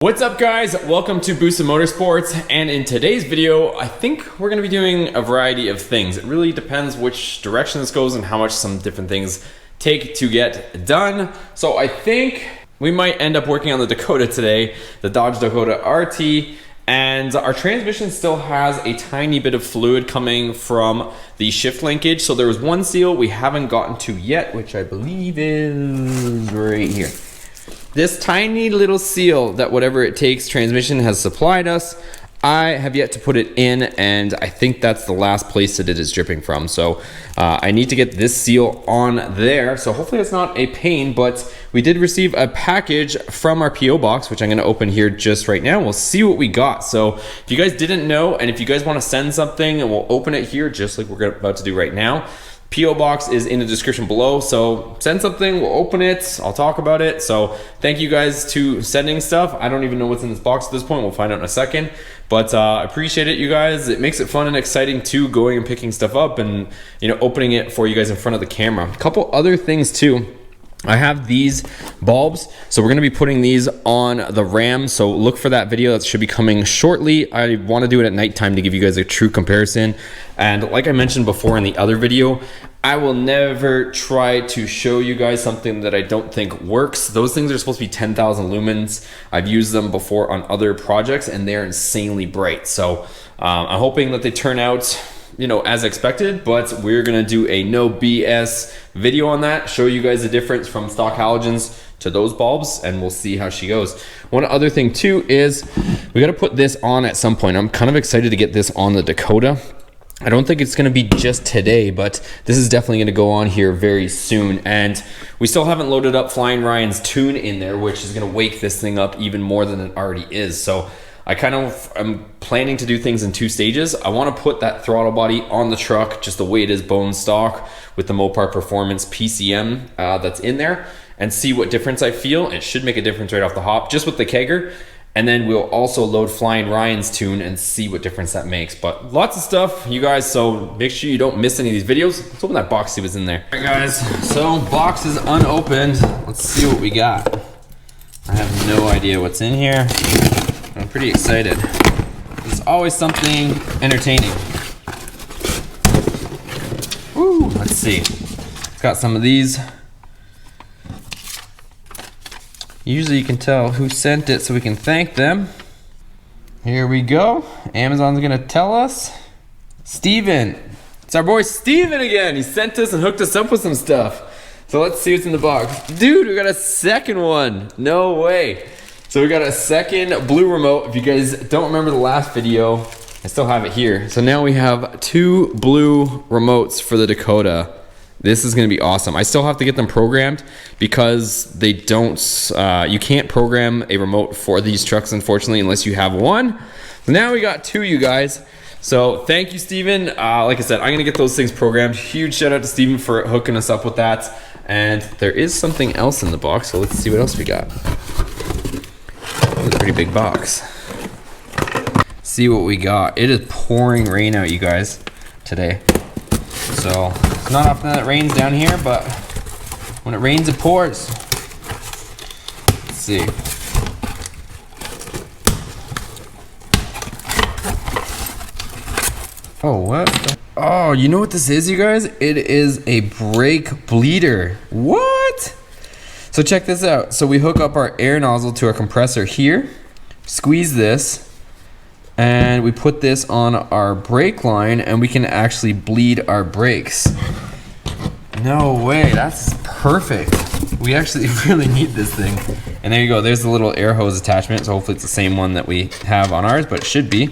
What's up guys, welcome to Boosted Motorsports, and in today's video I think we're going to be doing a variety of things. It really depends which direction this goes and how much some different things take to get done. So I think we might end up working on the Dakota today, the Dodge Dakota RT, and our transmission still has a tiny bit of fluid coming from the shift linkage. So there was one seal we haven't gotten to yet, which I believe is right here. This tiny little seal that whatever it takes transmission has supplied us, I have yet to put it in, and I think that's the last place that it is dripping from. So I need to get this seal on there. So hopefully it's not a pain, but we did receive a package from our PO box, which I'm going to open here just right now. We'll see what we got. So if you guys didn't know, and if you guys want to send something, and we'll open it here just like we're about to do right now. PO box is in the description below, so send something, we'll open it, I'll talk about it. So thank you guys to sending stuff. I don't even know what's in this box at this point, we'll find out in a second, but I appreciate it, you guys. It makes it fun and exciting too, going and picking stuff up and, you know, opening it for you guys in front of the camera. A couple other things too. I have these bulbs, so we're going to be putting these on the Ram, so look for that video. That should be coming shortly. I want to do it at nighttime to give you guys a true comparison, and like I mentioned before in the other video, I will never try to show you guys something that I don't think works. Those things are supposed to be 10,000 lumens. I've used them before on other projects and they're insanely bright, so I'm hoping that they turn out, you know, as expected, but we're gonna do a no BS video on that, show you guys the difference from stock halogens to those bulbs, and we'll see how she goes. One other thing too is we got to put this on at some point. I'm kind of excited to get this on the Dakota. I don't think it's going to be just today, but this is definitely going to go on here very soon. And we still haven't loaded up Flying Ryan's tune in there, which is going to wake this thing up even more than it already is. So I kind of am planning to do things in two stages. I want to put that throttle body on the truck just the way it is, bone stock, with the Mopar Performance PCM that's in there, and see what difference I feel. It should make a difference right off the hop, just with the kegger. And then we'll also load Flying Ryan's tune and see what difference that makes. But lots of stuff, you guys, so make sure you don't miss any of these videos. Let's open that box, see what's in there. All right, guys, so box is unopened. Let's see what we got. I have no idea what's in here. I'm pretty excited. There's always something entertaining. Woo, let's see. It's got some of these. Usually you can tell who sent it so we can thank them. Here we go. Amazon's gonna tell us. Steven. It's our boy Steven again. He sent us and hooked us up with some stuff. So let's see what's in the box. Dude, we got a second one. No way. So we got a second blue remote. If you guys don't remember the last video, I still have it here. So now we have two blue remotes for the Dakota. This is going to be awesome. I still have to get them programmed because they don't, you can't program a remote for these trucks, unfortunately, unless you have one. So now we got two, you guys. So thank you, Steven. Like I said, I'm going to get those things programmed. Huge shout out to Steven for hooking us up with that. And there is something else in the box, so let's see what else we got. It's a pretty big box. See what we got. It is pouring rain out, you guys, today. So it's not often that it rains down here, but when it rains, it pours. Let's see. Oh, what? Oh, you know what this is, you guys? It is a brake bleeder. What? So check this out. So we hook up our air nozzle to our compressor here, squeeze this, and we put this on our brake line, and we can actually bleed our brakes. No way, that's perfect. We actually really need this thing. And there you go, there's the little air hose attachment, so hopefully it's the same one that we have on ours, but it should be.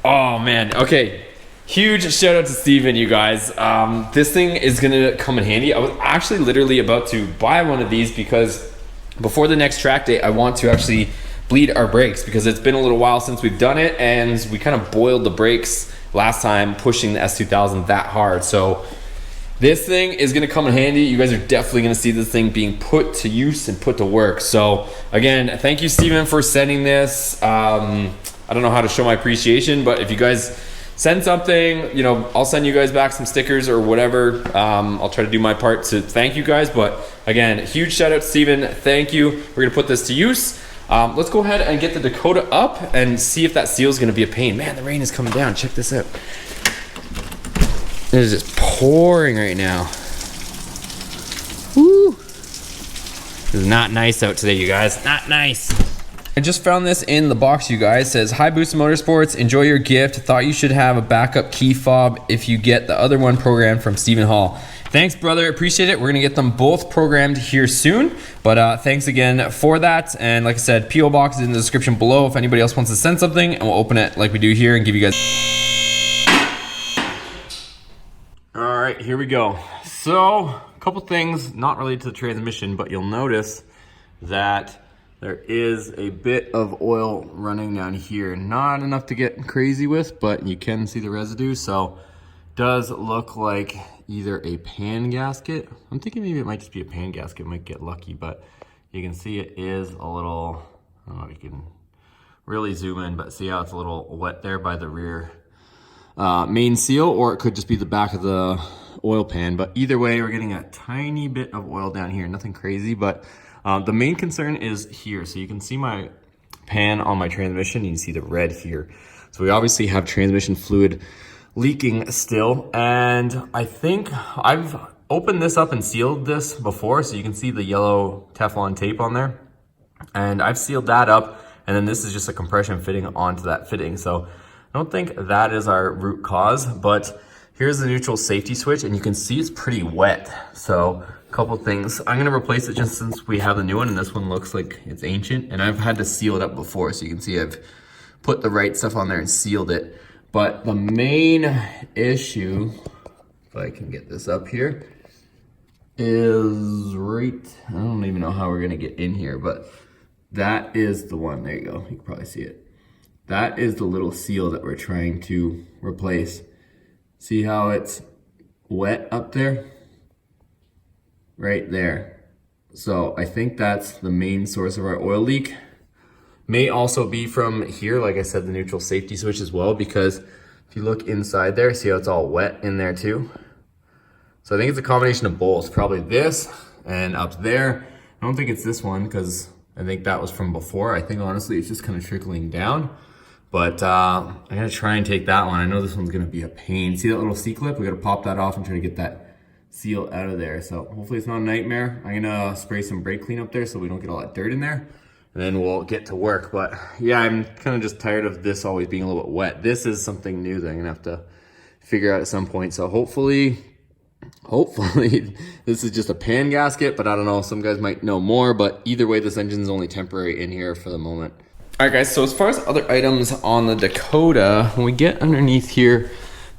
Oh man, okay. Huge shout out to Steven, you guys. This thing is gonna come in handy. I was actually literally about to buy one of these because before the next track day, I want to actually bleed our brakes because it's been a little while since we've done it, and we kind of boiled the brakes last time pushing the S2000 that hard. So this thing is going to come in handy. You guys are definitely going to see this thing being put to use and put to work. So again, thank you, Steven, for sending this. I don't know how to show my appreciation, but if you guys send something, you know, I'll send you guys back some stickers or whatever. I'll try to do my part to thank you guys. But again, huge shout out to Steven. Thank you. We're going to put this to use. Let's go ahead and get the Dakota up and see if that seal is going to be a pain. Man, the rain is coming down. Check this out. It is just pouring right now. Woo! This is not nice out today, you guys. Not nice. I just found this in the box, you guys. It says, "Hi, Boosted Motorsports. Enjoy your gift. Thought you should have a backup key fob if you get the other one programmed from Stephen Hall." Thanks, brother. Appreciate it. We're gonna get them both programmed here soon. But thanks again for that. And like I said, PO box is in the description below if anybody else wants to send something, and we'll open it like we do here and give you guys. All right, here we go. So a couple things not related to the transmission, but you'll notice that there is a bit of oil running down here. Not enough to get crazy with, but you can see the residue. So does look like either a pan gasket. I'm thinking maybe it might just be a pan gasket, might get lucky, but you can see it is a little, I don't know if you can really zoom in, but see how it's a little wet there by the rear main seal, or it could just be the back of the oil pan. But either way, we're getting a tiny bit of oil down here, nothing crazy, but the main concern is here. So you can see my pan on my transmission, and you see the red here. So we obviously have transmission fluid leaking still, and I think I've opened this up and sealed this before, so you can see the yellow Teflon tape on there, and I've sealed that up, and then this is just a compression fitting onto that fitting. So I don't think that is our root cause, but here's the neutral safety switch, and you can see it's pretty wet. So a couple things. I'm gonna replace it just since we have the new one, and this one looks like it's ancient, and I've had to seal it up before, so you can see I've put the right stuff on there and sealed it. But the main issue, if I can get this up here, is right, I don't even know how we're gonna get in here, but that is the one. There you go, you can probably see it. That is the little seal that we're trying to replace. See how it's wet up there? Right there. So I think that's the main source of our oil leak. May also be from here, like I said, the neutral safety switch as well, because if you look inside there, see how it's all wet in there too? So I think it's a combination of both, probably this and up there. I don't think it's this one because I think that was from before. I think honestly it's just kind of trickling down, but I'm gonna try and take that one. I know this one's gonna be a pain. See that little C-clip? We gotta pop that off and try to get that seal out of there. So hopefully it's not a nightmare. I'm gonna spray some brake clean up there so we don't get all that dirt in there, and then we'll get to work. But yeah, I'm kind of just tired of this always being a little bit wet. This is something new that I'm gonna have to figure out at some point. So hopefully this is just a pan gasket, but I don't know, some guys might know more. But either way, this engine's only temporary in here for the moment. All right guys, so as far as other items on the Dakota, when we get underneath here,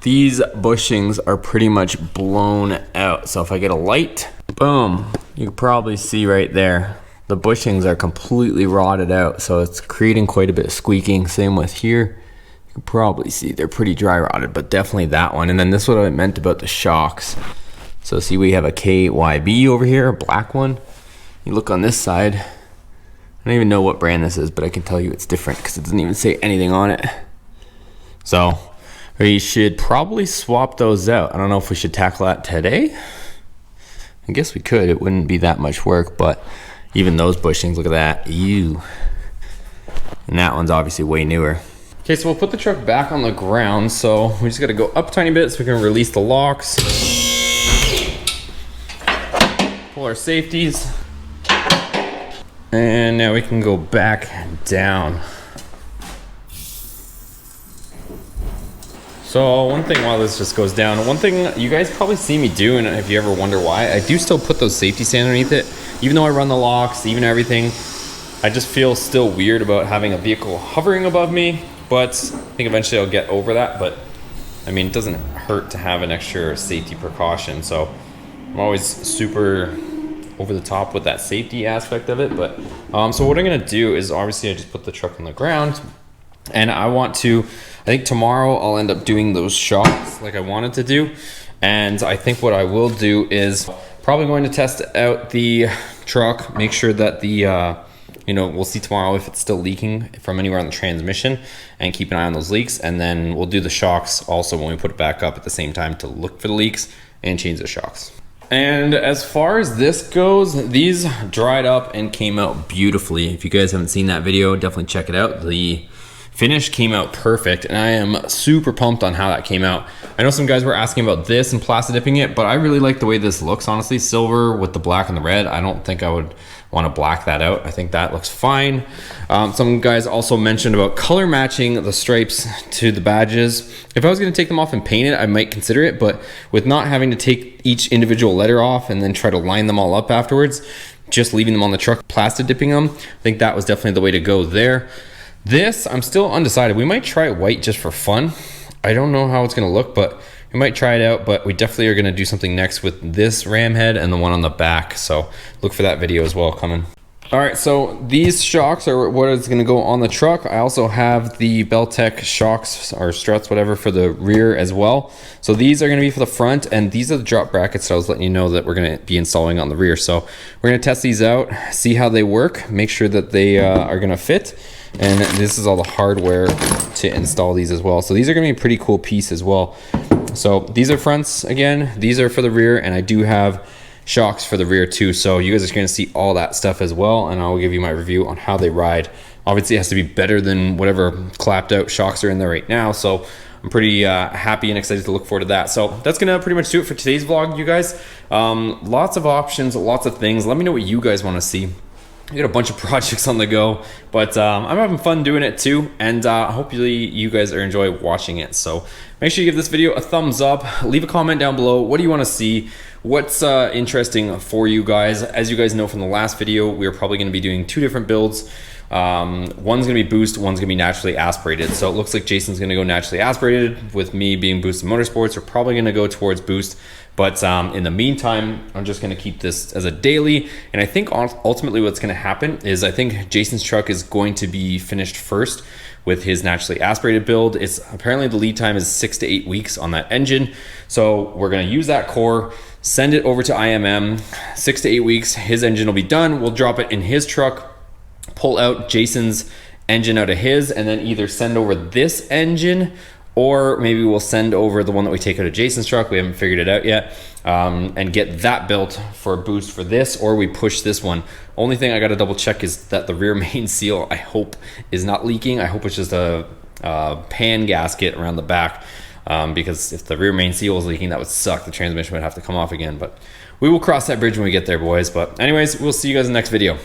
these bushings are pretty much blown out. So if I get a light, boom, you can probably see right there, the bushings are completely rotted out. So it's creating quite a bit of squeaking. Same with here. You can probably see they're pretty dry rotted, but definitely that one. And then this is what I meant about the shocks. So see, we have a KYB over here, a black one. You look on this side, I don't even know what brand this is, but I can tell you it's different because it doesn't even say anything on it. So we should probably swap those out. I don't know if we should tackle that today. I guess we could. It wouldn't be that much work, but even those bushings, look at that. Ew. And that one's obviously way newer. Okay, so we'll put the truck back on the ground. So we just got to go up a tiny bit so we can release the locks. Pull our safeties. And now we can go back down. So one thing while this just goes down, one thing you guys probably see me do, and if you ever wonder why, I do still put those safety stands underneath it. Even though I run the locks, even everything, I just feel still weird about having a vehicle hovering above me, but I think eventually I'll get over that. But I mean, it doesn't hurt to have an extra safety precaution. So I'm always super over the top with that safety aspect of it. But so what I'm gonna do is obviously I just put the truck on the ground, and I want to, I think tomorrow I'll end up doing those shocks like I wanted to do. And I think what I will do is probably going to test out the truck, make sure that the you know, we'll see tomorrow if it's still leaking from anywhere on the transmission, and keep an eye on those leaks. And then we'll do the shocks also when we put it back up at the same time to look for the leaks and change the shocks. And as far as this goes, these dried up and came out beautifully. If you guys haven't seen that video, definitely check it out. The finish came out perfect, and I am super pumped on how that came out. I know some guys were asking about this and plastic dipping it, but I really like the way this looks, honestly. Silver with the black and the red. I don't think I would want to black that out. I think that looks fine. Some guys also mentioned about color matching the stripes to the badges. If I was going to take them off and paint it, I might consider it, but with not having to take each individual letter off and then try to line them all up afterwards, just leaving them on the truck, plastic dipping them, I think that was definitely the way to go there. This, I'm still undecided. We might try it white just for fun. I don't know how it's going to look, but we might try it out. But we definitely are going to do something next with this ram head and the one on the back. So look for that video as well coming. All right, so these shocks are what is going to go on the truck. I also have the Beltec shocks or struts, whatever, for the rear as well. So these are going to be for the front, and these are the drop brackets that I was letting you know that we're going to be installing on the rear. So we're going to test these out, see how they work, make sure that they are going to fit. And this is all the hardware to install these as well. So these are going to be a pretty cool piece as well. So these are fronts again, these are for the rear, and I do have shocks for the rear too. So you guys are going to see all that stuff as well, and I'll give you my review on how they ride. Obviously it has to be better than whatever clapped out shocks are in there right now. So I'm pretty happy and excited to look forward to that. So that's gonna pretty much do it for today's vlog, you guys. Lots of options, lots of things. Let me know what you guys want to see. I got a bunch of projects on the go, but I'm having fun doing it too, and hopefully you guys are enjoying watching it. So make sure you give this video a thumbs up, leave a comment down below. What do you want to see? What's interesting for you guys? As you guys know from the last video, we're probably going to be doing two different builds. One's going to be boost, one's going to be naturally aspirated. So it looks like Jason's going to go naturally aspirated. With me being Boosted Motorsports, we're probably going to go towards boost. But in the meantime, I'm just going to keep this as a daily. And I think ultimately what's going to happen is I think Jason's truck is going to be finished first with his naturally aspirated build. It's apparently the lead time is 6 to 8 weeks on that engine. So we're going to use that core, send it over to IMM, 6 to 8 weeks. His engine will be done. We'll drop it in his truck, pull out Jason's engine out of his, and then either send over this engine, or maybe we'll send over the one that we take out of Jason's truck. We haven't figured it out yet, and get that built for a boost for this, or we push this one. Only thing I got to double check is that the rear main seal, I hope, is not leaking. I hope it's just a pan gasket around the back, because if the rear main seal is leaking, that would suck. The transmission would have to come off again, but we will cross that bridge when we get there, boys. But anyways, we'll see you guys in the next video.